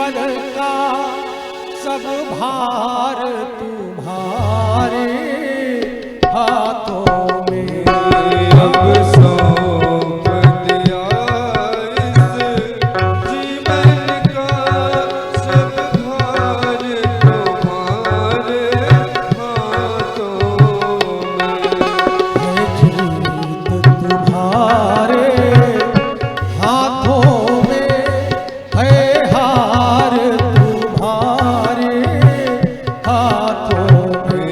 जीवन का सब भार तुम्हारे हाथों में। अब सौंप दिया इस जीवन का सब भार तुम्हारे हाथों में। है जीत तुम्हारे हाथों में, है हार तुम्हारे हाथों में।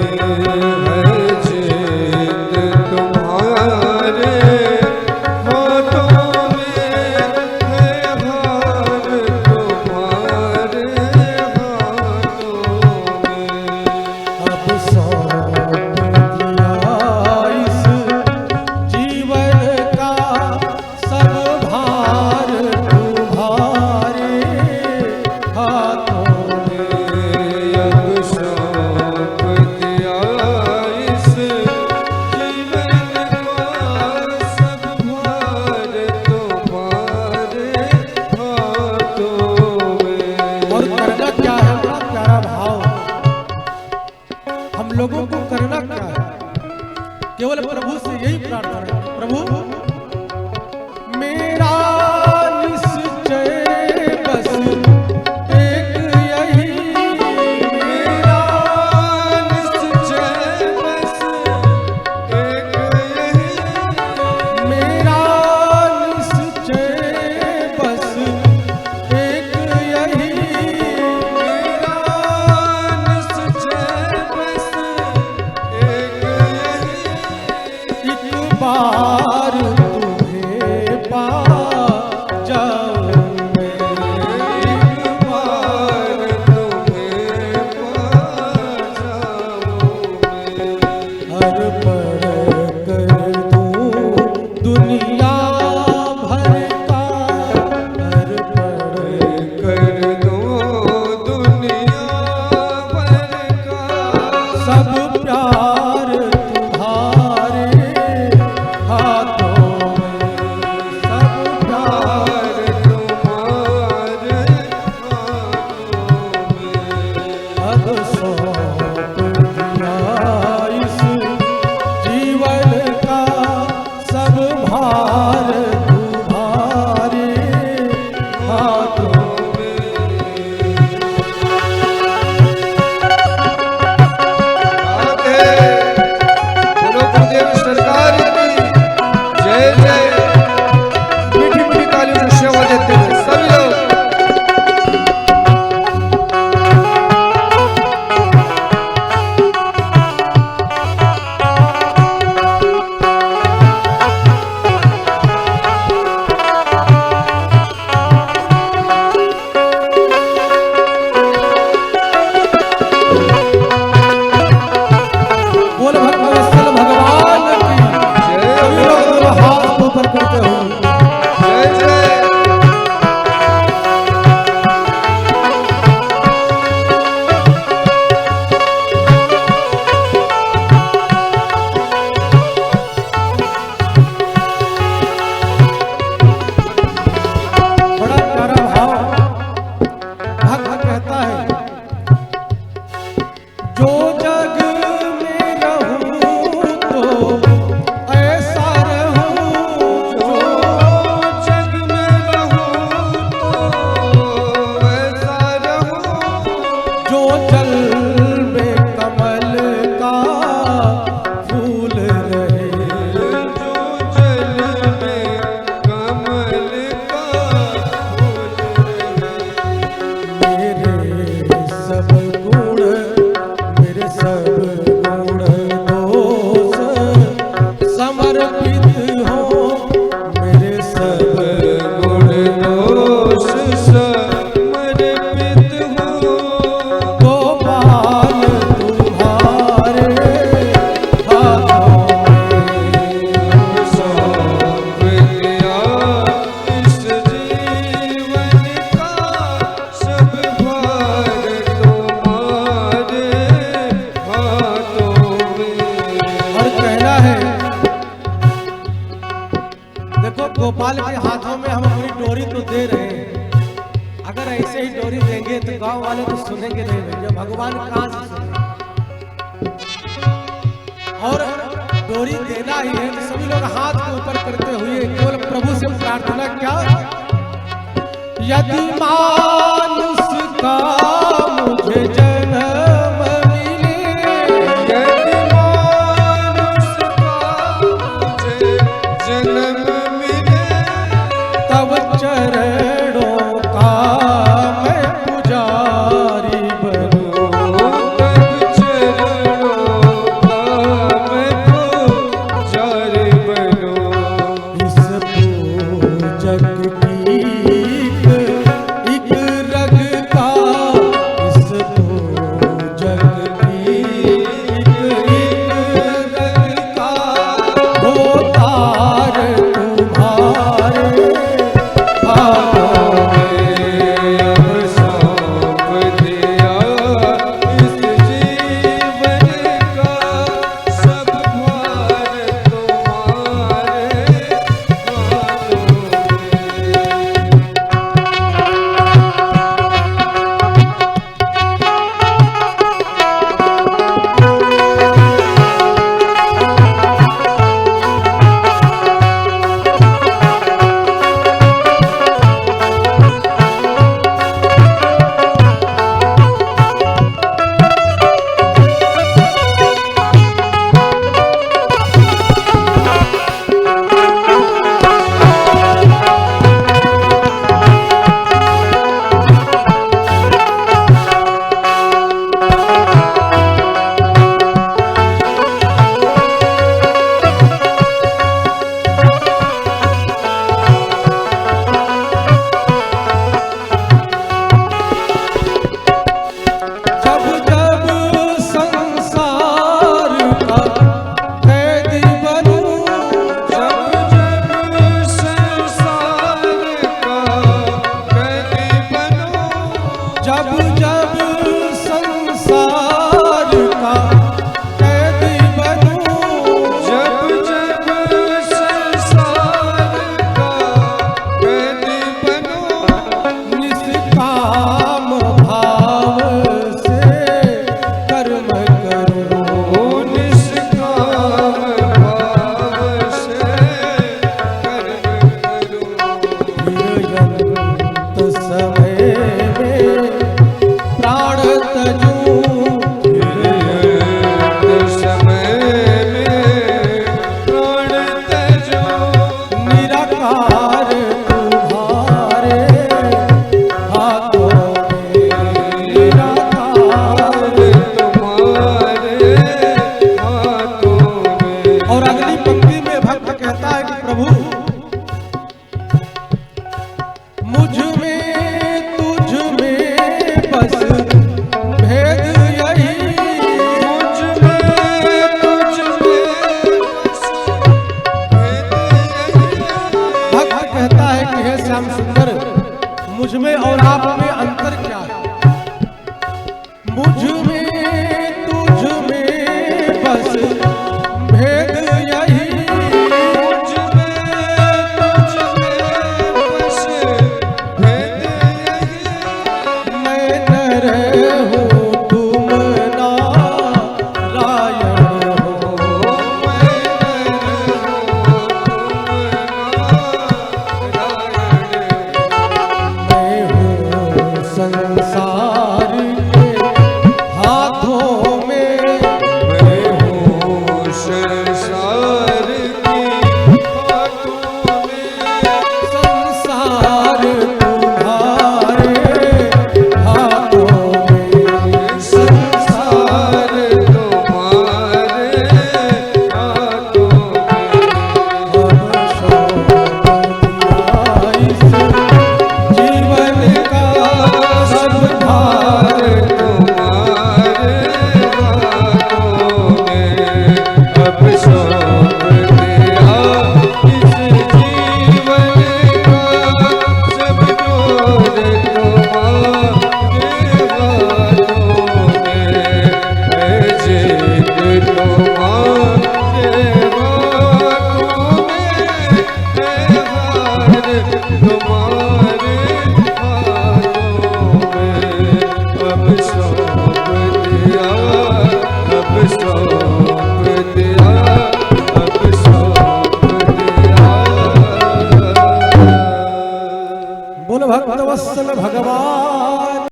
है जीत तुम्हारे हाथों में, है हार तुम्हारे हाथों में। अब सौंप दिया इस जीवन का सब भार तुम्हारे हाथों में। अब सौंप दिया इस जीवन का सब भार तुम्हारे हाथों में। और करना क्या है? बड़ा प्यारा भाव। हम लोगों को करना क्या है? केवल प्रभु से यही प्रार्थना है, प्रभु मेरा निश्चय बस एक यही, मेरा निश्चय बस एक यही, मेरा निश्चय बस एक यही, मेरा निश्चय बस एक यही। एक बार तुम्हें पा जाऊं मैं। एक बार तुम्हें पा जाऊं मैं। हर पल कर दूं दुनिया भर का, हर पल कर दो दुनिया भर का सब प्यार तुम्हारे हाथों में, सब प्यार तुम्हारे हाथों में। अब सौंप दिया इस जीवन का सब भार तुम्हारे हाथों में। राधे बोलो गुरुदेव सरकार की जय जय। मीठी मीठी तालियों से सेवा देते हुए सभी लोग। बोल भक्तवत्सल भगवान की जय सभी लोग दोनों हाथ ऊपर करते हुए जय जय। बड़ा प्यारा भाव। भक्त कहता है जो जग में रहूं तो ऐसा रहूं, जो जग में रहूं तो ऐसा रहूं, जो जल में कमल का फूल रहे, जो जल में कमल का फूल रहे। मेरे सब गुण, मेरे सब गुण दोष समर्पित हो, मेरे सब गुण दोष समर्पित हो। गोपाल तुम्हारे हाथों में। सौंप दिया इस जीवन का सब भार तुम्हारे हाथों में। और कहना है, देखो गोपाल के हाथों में हम अपनी डोरी तो दे रहे हैं, अगर ऐसे ही डोरी देंगे तो गांव वाले तो सुनेंगे नहीं भैया, भगवान कहाँ से सुनेंगे। और डोरी देना ही है तो सभी लोग हाथ को ऊपर करते हुए केवल प्रभु से प्रार्थना क्या, यदि मानुष का मुझे जन्म मिले, यदि मानुष का मुझे जन्म मिले, तब चरणों का मैं पुजारी बनूं, तब चरणों का मैं पुजारी बनूं। इस पूजक की एक रग का, इस पूजक की एक रग का हो तार तुम्हारे हाथों में। अब सौंप दिया इस जीवन का सब भार तुम्हारे हाथों में। जब जब संसार का कैदी बनूं, जब जब संसार का कैदी बनूं, जब जब संसार का कैदी बनूं, जब जब संसार का कैदी बनूं, निष्काम भाव से कर्म करूं, निष्काम भाव से कर्म करूं। निरंत समय में प्राण तजूं, निरंत समय में प्राण तजूं, निराकार तुम्हारे हाथों में, निराकार। तुम्हारे हाथों में। और अगली पंक्ति में भक्त कहता है कि प्रभु मुझ में तुझ में बस भेद यही, मुझ में तुझ में बस भेद यही। भक्त कहता है कि हे श्याम सुंदर, मुझ में और आप में अंतर क्या है। मुझ में तुझ में बस भेद यही, मुझ में तुझ में बस भेद यही। मैं नर हूँ तुम नारायण हो, मैं मैं हूँ संसार के हाथों में, मैं हूँ संसार की बातों में। संसार तुम्हारे हाथों में, संसार तुम्हारे हाथों में। अब सौंप दिया इस जीवन का सब भार